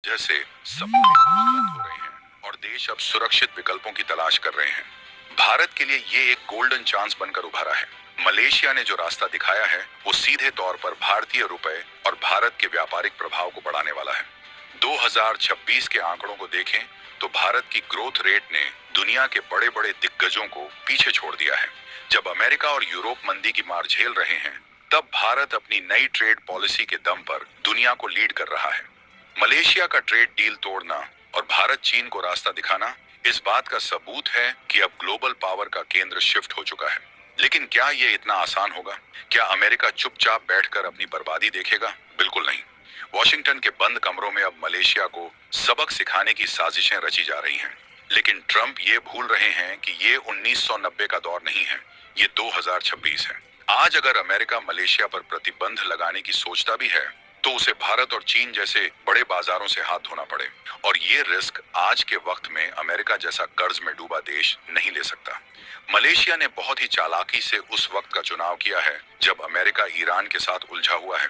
वजह से सप्लाई बंद हो रहे हैं और देश अब सुरक्षित विकल्पों की तलाश कर रहे हैं। भारत के लिए ये एक गोल्डन चांस बनकर उभरा है। मलेशिया ने जो रास्ता दिखाया है वो सीधे तौर पर भारतीय रुपए और भारत के व्यापारिक प्रभाव को बढ़ाने वाला है। 2026 के आंकड़ों को देखें तो भारत की ग्रोथ रेट ने दुनिया के बड़े बड़े दिग्गजों को पीछे छोड़ दिया है। जब अमेरिका और यूरोप मंदी की मार झेल रहे हैं, तब भारत अपनी नई ट्रेड पॉलिसी के दम पर दुनिया को लीड कर रहा है। मलेशिया का ट्रेड डील तोड़ना और भारत चीन को रास्ता दिखाना इस बात का सबूत है कि अब ग्लोबल पावर का केंद्र शिफ्ट हो चुका है। लेकिन क्या ये इतना आसान होगा? क्या अमेरिका चुपचाप बैठकर अपनी बर्बादी देखेगा? बिल्कुल नहीं। वॉशिंगटन के बंद कमरों में अब मलेशिया को सबक सिखाने की साजिशें रची जा रही हैं। लेकिन ट्रंप ये भूल रहे हैं कि ये 1990 का दौर नहीं है, ये 2026 है। आज अगर अमेरिका मलेशिया पर प्रतिबंध लगाने की सोचता भी है तो उसे भारत और चीन जैसे बड़े बाजारों से हाथ धोना पड़े, और ये रिस्क आज के वक्त में अमेरिका जैसा कर्ज में डूबा देश नहीं ले सकता। मलेशिया ने बहुत ही चालाकी से उस वक्त का चुनाव किया है जब अमेरिका ईरान के साथ उलझा हुआ है।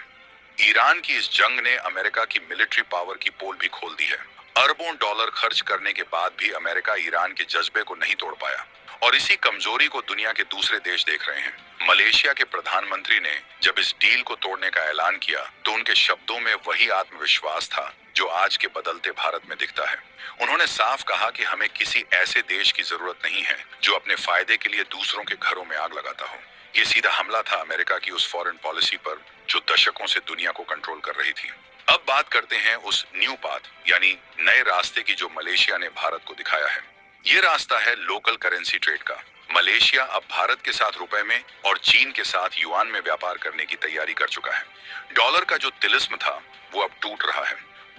ईरान की इस जंग ने अमेरिका की मिलिट्री पावर की पोल भी खोल दी है। अरबों डॉलर खर्च करने के बाद भी अमेरिका ईरान के जज्बे को नहीं तोड़ पाया, और इसी कमजोरी को दुनिया के दूसरे देश देख रहे हैं। मलेशिया के प्रधानमंत्री ने जब इस डील को तोड़ने का ऐलान किया तो उनके शब्दों में वही आत्मविश्वास था जो आज के बदलते भारत में दिखता है। उन्होंने साफ कहा कि हमें किसी ऐसे देश की जरूरत नहीं है जो अपने फायदे के लिए दूसरों के घरों में आग लगाता हो। ये सीधा हमला था अमेरिका की उस फॉरेन पॉलिसी पर जो दशकों से दुनिया को कंट्रोल कर रही थी। अब बात करते हैं उस न्यू पाथ यानी नए रास्ते की जो मलेशिया ने भारत को दिखाया है। ये रास्ता है लोकल करेंसी ट्रेड का। मलेशिया अब भारत के साथ रुपए में और चीन के साथ युआन में व्यापार करने की तैयारी कर चुका है। डॉलर का जो तिलिस्म था वो अब टूट रहा है।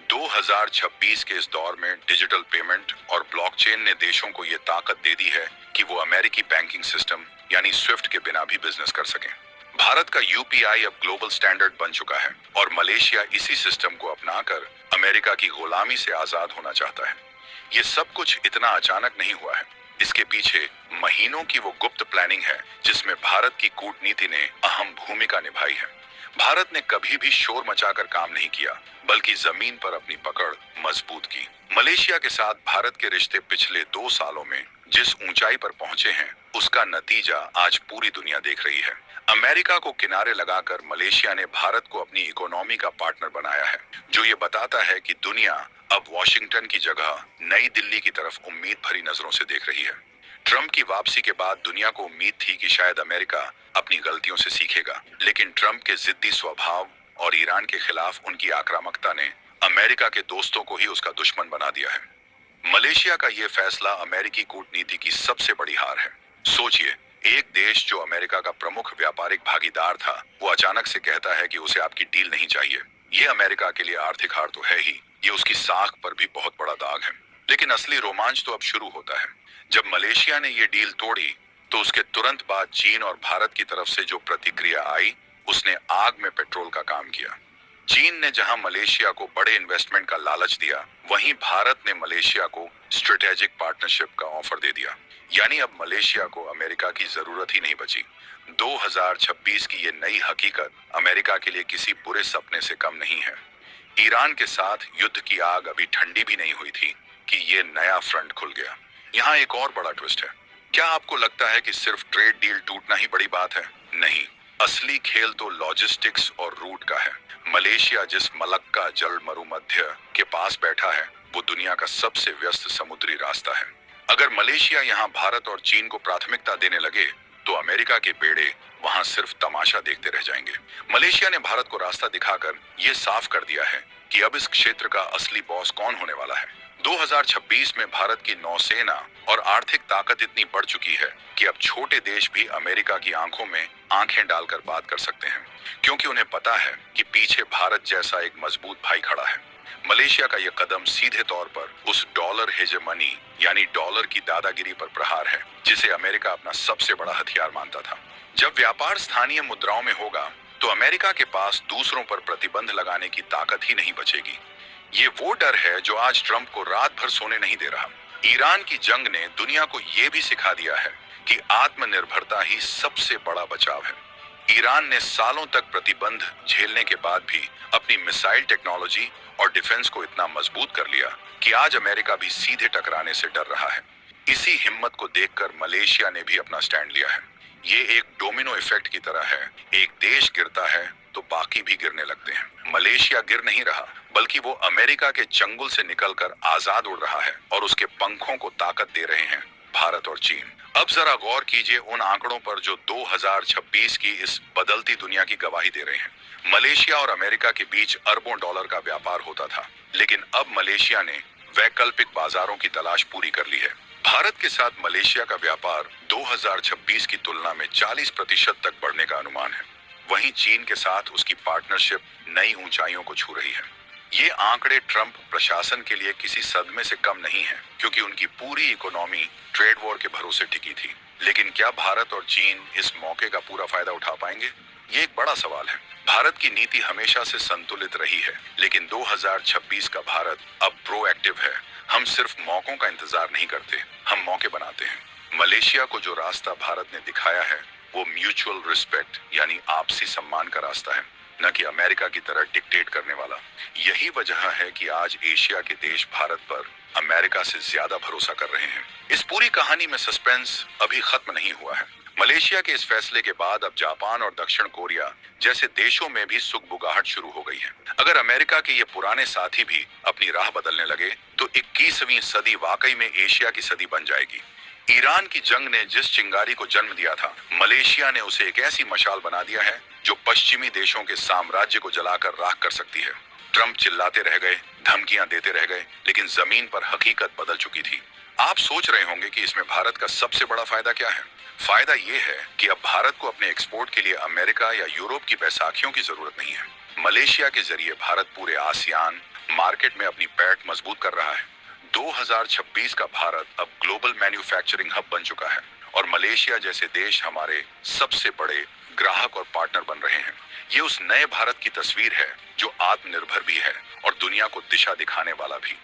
2026 के इस दौर में डिजिटल पेमेंट और ब्लॉकचेन ने देशों को ये ताकत दे दी है कि वो अमेरिकी बैंकिंग सिस्टम यानी स्विफ्ट के बिना भी बिजनेस कर सकें। भारत का यूपीआई अब ग्लोबल स्टैंडर्ड बन चुका है और मलेशिया इसी सिस्टम को अपनाकर अमेरिका की गुलामी से आजाद होना चाहता है। ये सब कुछ इतना अचानक नहीं हुआ है। इसके पीछे महीनों की वो गुप्त प्लानिंग है जिसमें भारत की कूटनीति ने अहम भूमिका निभाई है। भारत ने कभी भी शोर मचाकर काम नहीं किया, बल्कि जमीन पर अपनी पकड़ मजबूत की। मलेशिया के साथ भारत के रिश्ते पिछले 2 सालों में जिस ऊंचाई पर पहुंचे हैं, उसका नतीजा आज पूरी दुनिया देख रही है। अमेरिका को किनारे लगाकर मलेशिया ने भारत को अपनी इकोनॉमी का पार्टनर बनाया है, जो ये बताता है कि दुनिया अब वॉशिंगटन की जगह नई दिल्ली की तरफ उम्मीद भरी नजरों से देख रही है। ट्रंप की वापसी के बाद दुनिया को उम्मीद थी कि शायद अमेरिका अपनी गलतियों से सीखेगा, लेकिन ट्रंप के जिद्दी स्वभाव और ईरान के खिलाफ उनकी आक्रामकता ने अमेरिका के दोस्तों को ही उसका दुश्मन बना दिया है। मलेशिया का ये फैसला अमेरिकी कूटनीति की सबसे बड़ी हार है। सोचिए, एक देश जो अमेरिका का प्रमुख व्यापारिक भागीदार था, वो अचानक से कहता है कि उसे आपकी डील नहीं चाहिए। ये अमेरिका के लिए आर्थिक हार तो है ही, ये उसकी साख पर भी बहुत बड़ा दाग है। लेकिन असली रोमांच तो अब शुरू होता है। जब मलेशिया ने ये डील तोड़ी तो उसके तुरंत बाद चीन और भारत की तरफ से जो प्रतिक्रिया आई, उसने आग में पेट्रोल का काम किया। चीन ने जहां मलेशिया को बड़े इन्वेस्टमेंट का लालच दिया, वहीं भारत ने मलेशिया को स्ट्रेटेजिक पार्टनरशिप का ऑफर दे दिया। यानी अब मलेशिया को अमेरिका की जरूरत ही नहीं बची। 2026 की ये नई हकीकत अमेरिका के लिए किसी बुरे सपने से कम नहीं है। ईरान के साथ युद्ध की आग अभी ठंडी भी नहीं हुई थी कि ये नया फ्रंट खुल गया। यहाँ एक और बड़ा ट्विस्ट है। क्या आपको लगता है कि सिर्फ ट्रेड डील टूटना ही बड़ी बात है? नहीं, असली खेल तो लॉजिस्टिक्स और रूट का है। मलेशिया जिस मलक्का जल मरुमध्य के पास बैठा है, वो दुनिया का सबसे व्यस्त समुद्री रास्ता है। अगर मलेशिया यहाँ भारत और चीन को प्राथमिकता देने लगे तो अमेरिका के बेड़े वहां सिर्फ तमाशा देखते रह जाएंगे। मलेशिया ने भारत को रास्ता दिखाकर ये साफ कर दिया है कि अब इस क्षेत्र का असली बॉस कौन होने वाला है। 2026 में भारत की नौसेना और आर्थिक ताकत इतनी बढ़ चुकी है कि अब छोटे देश भी अमेरिका की आंखों में आंखें डालकर बात कर सकते हैं, क्योंकि उन्हें पता है कि पीछे भारत जैसा एक मजबूत भाई खड़ा है। मलेशिया का यह कदम सीधे तौर पर उस डॉलर हेजेमनी यानी डॉलर की दादागिरी पर प्रहार है, जिसे अमेरिका अपना सबसे बड़ा हथियार मानता था। जब व्यापार स्थानीय मुद्राओं में होगा तो अमेरिका के पास दूसरों पर प्रतिबंध लगाने की ताकत ही नहीं बचेगी। ये वो डर है जो आज ट्रंप को रात भर सोने नहीं दे रहा। ईरान की जंग ने दुनिया को ये भी सिखा दिया है कि आत्मनिर्भरता ही सबसे बड़ा बचाव है। ईरान ने सालों तक प्रतिबंध झेलने के बाद भी अपनी मिसाइल टेक्नोलॉजी और डिफेंस को इतना मजबूत कर लिया कि आज अमेरिका भी सीधे टकराने से डर रहा है। इसी हिम्मत को देखकर मलेशिया ने भी अपना स्टैंड लिया है। ये एक डोमिनो इफेक्ट की तरह है, एक देश गिरता है तो बाकी भी गिरने लगते हैं। मलेशिया गिर नहीं रहा, बल्कि वो अमेरिका के चंगुल से निकलकर आजाद उड़ रहा है और उसके पंखों को ताकत दे रहे हैं भारत और चीन। अब जरा गौर कीजिए उन आंकड़ों पर जो 2026 की इस बदलती दुनिया की गवाही दे रहे हैं। मलेशिया और अमेरिका के बीच अरबों डॉलर का व्यापार होता था, लेकिन अब मलेशिया ने वैकल्पिक बाजारों की तलाश पूरी कर ली है। भारत के साथ मलेशिया का व्यापार 2026 की तुलना में 40% तक बढ़ने का अनुमान है। वहीं चीन के साथ उसकी पार्टनरशिप नई ऊंचाइयों को छू रही है। ये आंकड़े ट्रंप प्रशासन के लिए किसी सदमे से कम नहीं है, क्योंकि उनकी पूरी इकोनॉमी ट्रेड वॉर के भरोसे टिकी थी। लेकिन क्या भारत और चीन इस मौके का पूरा फायदा उठा पाएंगे? ये एक बड़ा सवाल है। भारत की नीति हमेशा से संतुलित रही है, लेकिन 2026 का भारत अब प्रोएक्टिव है। हम सिर्फ मौकों का इंतजार नहीं करते, हम मौके बनाते हैं। मलेशिया को जो रास्ता भारत ने दिखाया है वो म्यूचुअल रिस्पेक्ट यानी आपसी सम्मान का रास्ता है, न कि अमेरिका की तरह डिक्टेट करने वाला। यही वजह है कि आज एशिया के देश भारत पर अमेरिका से ज्यादा भरोसा कर रहे हैं। इस पूरी कहानी में सस्पेंस अभी खत्म नहीं हुआ है। मलेशिया के इस फैसले के बाद अब जापान और दक्षिण कोरिया जैसे देशों में भी सुगबुगाहट शुरू हो गई है। अगर अमेरिका के ये पुराने साथी भी अपनी राह बदलने लगे तो 21वीं सदी वाकई में एशिया की सदी बन जाएगी। ईरान की जंग ने जिस चिंगारी को जन्म दिया था, मलेशिया ने उसे एक ऐसी मशाल बना दिया है जो पश्चिमी देशों के साम्राज्य को जलाकर राख कर सकती है। ट्रंप चिल्लाते रह गए, धमकियां देते रह गए, लेकिन जमीन पर हकीकत बदल चुकी थी। आप सोच रहे होंगे कि इसमें भारत का सबसे बड़ा फायदा क्या है? फायदा ये है कि अब भारत को अपने एक्सपोर्ट के लिए अमेरिका या यूरोप की बैसाखियों की जरूरत नहीं है। मलेशिया के जरिए भारत पूरे आसियान मार्केट में अपनी पैठ मजबूत कर रहा है। 2026 का भारत अब ग्लोबल मैन्युफैक्चरिंग हब बन चुका है और मलेशिया जैसे देश हमारे सबसे बड़े ग्राहक और पार्टनर बन रहे हैं। ये उस नए भारत की तस्वीर है जो आत्मनिर्भर भी है और दुनिया को दिशा दिखाने वाला भी।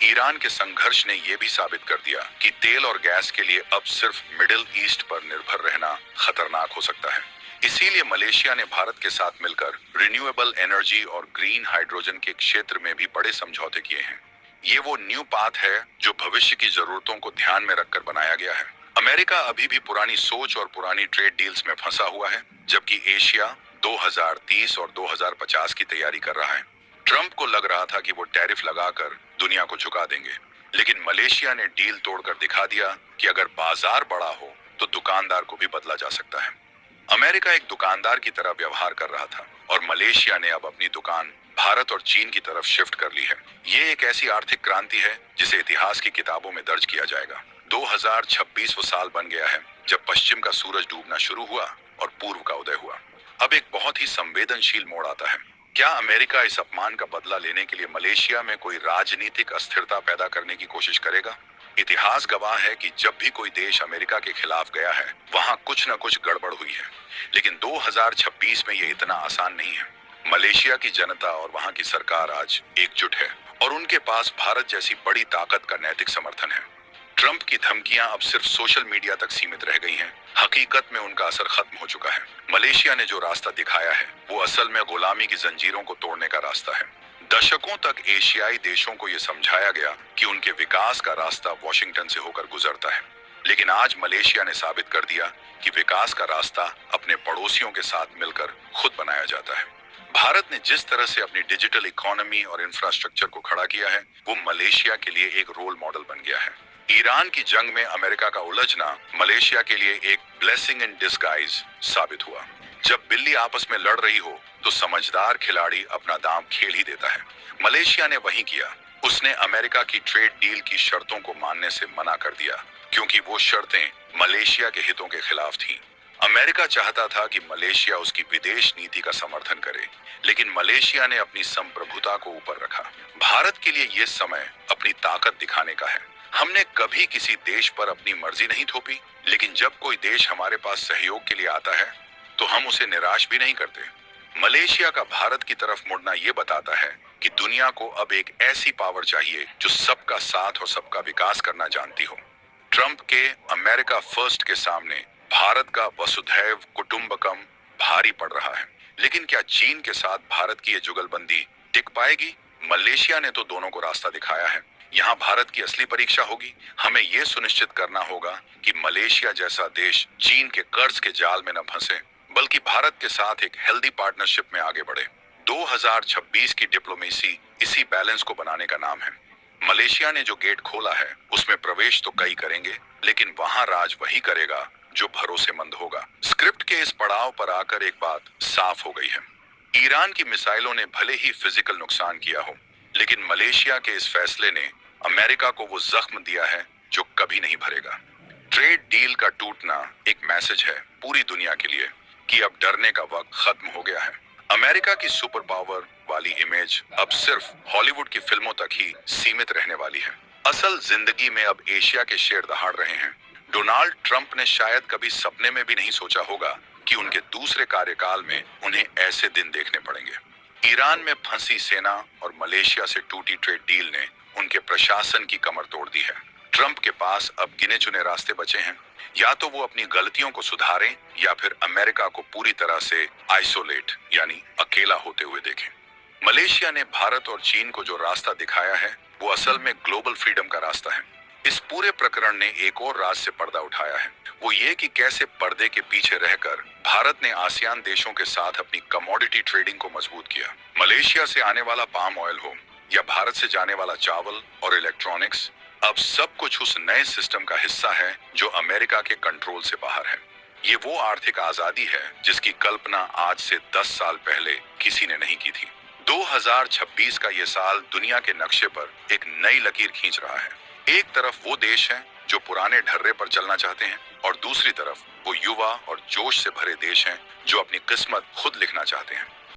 ईरान के संघर्ष ने यह भी साबित कर दिया कि तेल और गैस के लिए अब सिर्फ मिडिल ईस्ट पर निर्भर रहना खतरनाक हो सकता है। इसीलिए मलेशिया ने भारत के साथ मिलकर रिन्यूएबल एनर्जी और ग्रीन हाइड्रोजन के क्षेत्र में भी बड़े समझौते किए हैं। ये वो न्यू पाथ है जो भविष्य की जरूरतों को ध्यान में रखकर बनाया गया है। अमेरिका अभी भी पुरानी सोच और पुरानी ट्रेड डील्स में फंसा हुआ है, जबकि एशिया 2030 और 2050 की तैयारी कर रहा है। ट्रंप को लग रहा था कि वो टैरिफ लगाकर दुनिया को झुका देंगे, लेकिन मलेशिया ने डील तोड़कर दिखा दिया कि अगर बाजार बड़ा हो तो दुकानदार को भी बदला जा सकता है। अमेरिका एक दुकानदार की तरह व्यवहार कर रहा था और मलेशिया ने अब अपनी दुकान भारत और चीन की तरफ शिफ्ट कर ली है। ये एक ऐसी आर्थिक क्रांति है जिसे इतिहास की किताबों में दर्ज किया जाएगा। 2026 वो साल बन गया है जब पश्चिम का सूरज डूबना शुरू हुआ और पूर्व का उदय हुआ। अब एक बहुत ही संवेदनशील मोड़ आता है। क्या अमेरिका इस अपमान का बदला लेने के लिए मलेशिया में कोई राजनीतिक अस्थिरता पैदा करने की कोशिश करेगा? इतिहास गवाह है कि जब भी कोई देश अमेरिका के खिलाफ गया है, वहां कुछ न कुछ गड़बड़ हुई है। लेकिन 2026 में ये इतना आसान नहीं है। मलेशिया की जनता और वहां की सरकार आज एकजुट है और उनके पास भारत जैसी बड़ी ताकत का नैतिक समर्थन है। ट्रंप की धमकियां अब सिर्फ सोशल मीडिया तक सीमित रह गई हैं। हकीकत में उनका असर खत्म हो चुका है। मलेशिया ने जो रास्ता दिखाया है वो असल में गुलामी की जंजीरों को तोड़ने का रास्ता है। दशकों तक एशियाई देशों को यह समझाया गया कि उनके विकास का रास्ता वॉशिंगटन से होकर गुजरता है, लेकिन आज मलेशिया ने साबित कर दिया कि विकास का रास्ता अपने पड़ोसियों के साथ मिलकर खुद बनाया जाता है। भारत ने जिस तरह से अपनी डिजिटल इकोनॉमी और इंफ्रास्ट्रक्चर को खड़ा किया है, वो मलेशिया के लिए एक रोल मॉडल बन गया है। ईरान की जंग में अमेरिका का उलझना मलेशिया के लिए एक ब्लेसिंग इन डिस्गाइज साबित हुआ। जब बिल्ली आपस में लड़ रही हो तो समझदार खिलाड़ी अपना दांव खेल ही देता है। मलेशिया ने वही किया। उसने अमेरिका की ट्रेड डील की शर्तों को मानने से मना कर दिया, क्योंकि वो शर्तें मलेशिया के हितों के खिलाफ थीं। अमेरिका चाहता था कि मलेशिया उसकी विदेश नीति का समर्थन करे, लेकिन मलेशिया ने अपनी संप्रभुता को ऊपर रखा। भारत के लिए यह समय अपनी ताकत दिखाने का है। हमने कभी किसी देश पर अपनी मर्जी नहीं थोपी, लेकिन जब कोई देश हमारे पास सहयोग के लिए आता है तो हम उसे निराश भी नहीं करते। मलेशिया का भारत की तरफ मुड़ना यह बताता है कि दुनिया को अब एक ऐसी पावर चाहिए जो सबका साथ और सबका विकास करना जानती हो। ट्रंप के अमेरिका फर्स्ट के सामने भारत का वसुधैव कुटुंबकम भारी पड़ रहा है। लेकिन क्या चीन के साथ भारत की ये जुगलबंदी टिक पाएगी? मलेशिया ने तो दोनों को रास्ता दिखाया है। यहाँ भारत की असली परीक्षा होगी। हमें ये सुनिश्चित करना होगा कि मलेशिया जैसा देश चीन के कर्ज के जाल में न फंसे, बल्कि भारत के साथ एक हेल्दी पार्टनरशिप में आगे बढ़े। 2026 की डिप्लोमेसी इसी बैलेंस को बनाने का नाम है। मलेशिया ने जो गेट खोला है उसमें प्रवेश तो कई करेंगे, लेकिन वहां राज वही करेगा जो भरोसेमंद होगा। स्क्रिप्ट के इस पड़ाव पर आकर एक बात साफ हो गई है। ईरान की मिसाइलों ने भले ही फिजिकल नुकसान किया हो, लेकिन मलेशिया के इस फैसले ने अमेरिका को वो जख्म दिया है जो कभी नहीं भरेगा। ट्रेड डील का टूटना एक मैसेज है पूरी दुनिया के लिए कि अब डरने का वक्त खत्म हो गया है। अमेरिका की सुपर पावर वाली इमेज अब सिर्फ हॉलीवुड की फिल्मों तक ही सीमित रहने वाली है। असल जिंदगी में अब एशिया के शेर दहाड़ रहे हैं। डोनाल्ड ट्रंप ने शायद कभी सपने में भी नहीं सोचा होगा कि उनके दूसरे कार्यकाल में उन्हें ऐसे दिन देखने पड़ेंगे। ईरान में फंसी सेना और मलेशिया से टूटी ट्रेड डील ने उनके प्रशासन की कमर तोड़ दी है। ट्रंप के पास अब गिने चुने रास्ते बचे हैं। या तो वो अपनी गलतियों को सुधारें या फिर अमेरिका को पूरी तरह से आइसोलेट यानी अकेला होते हुए देखें। मलेशिया ने भारत और चीन को जो रास्ता दिखाया है वो असल में ग्लोबल फ्रीडम का रास्ता है। इस पूरे प्रकरण ने एक और राज से पर्दा उठाया है, वो ये कि कैसे पर्दे के पीछे रहकर भारत ने आसियान देशों के साथ अपनी कमोडिटी ट्रेडिंग को मजबूत किया। मलेशिया से आने वाला पाम ऑयल हो या भारत से जाने वाला चावल और इलेक्ट्रॉनिक्स, अब सब कुछ उस नए सिस्टम का हिस्सा है जो अमेरिका के कंट्रोल से बाहर है। ये वो आर्थिक आजादी है जिसकी कल्पना आज से 10 साल पहले किसी ने नहीं की थी। 2026 का ये साल दुनिया के नक्शे पर एक नई लकीर खींच रहा है। एक तरफ वो देश हैं जो पुराने ढर्रे पर चलना चाहते हैं और दूसरी तरफ वो युवा और जोश से भरे देश हैं जो अपनी किस्मत खुद लिखना चाहते हैं।